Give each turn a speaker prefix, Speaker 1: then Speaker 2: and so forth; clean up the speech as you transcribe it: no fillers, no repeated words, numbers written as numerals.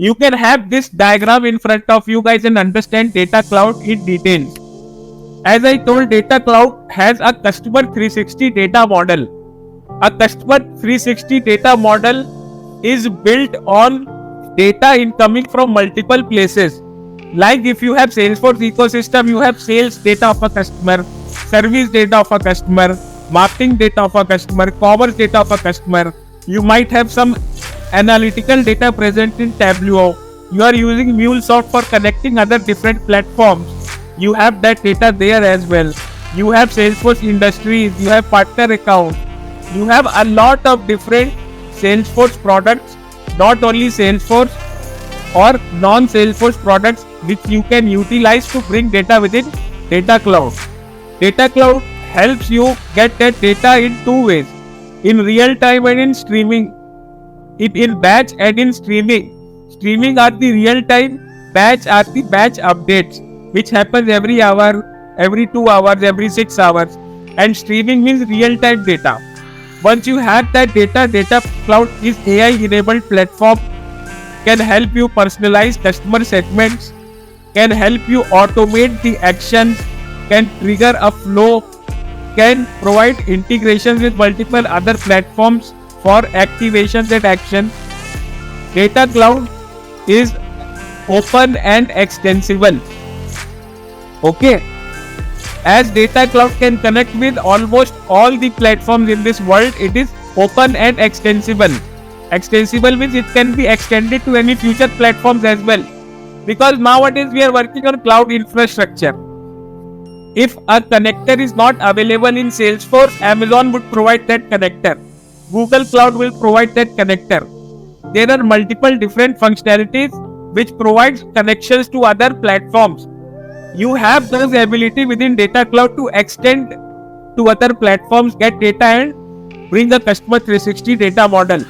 Speaker 1: You can have this diagram in front of you guys and understand Data Cloud in detail. As I told, Data Cloud has a customer 360 data model. A customer 360 data model is built on data incoming from multiple places. Like if you have Salesforce ecosystem, you have sales data of a customer, service data of a customer, marketing data of a customer, commerce data of a customer. You might have some analytical data present in Tableau. You are using MuleSoft for connecting other different platforms. You have that data there as well. You have Salesforce industries, you have partner account. You have a lot of different Salesforce products, not only Salesforce or non-Salesforce products which you can utilize to bring data within Data Cloud. Data Cloud helps you get that data in two ways, in real time and in streaming. In batch and in streaming. Streaming are the real time, batch are the batch updates which happens every hour, every 2 hours, every 6 hours, and streaming means real time data. Once you have that data, Data Cloud is AI enabled platform, can help you personalize customer segments, can help you automate the actions, can trigger a flow, can provide integrations with multiple other platforms for activations and action. Data Cloud is open and extensible. Okay. As Data Cloud can connect with almost all the platforms in this world, it is open and extensible. Extensible means it can be extended to any future platforms as well. Because nowadays we are working on cloud infrastructure. If a connector is not available in Salesforce, Amazon would provide that connector. Google Cloud will provide that connector. There are multiple different functionalities which provides connections to other platforms. You have those ability within Data Cloud to extend to other platforms, get data and bring the customer 360 data model.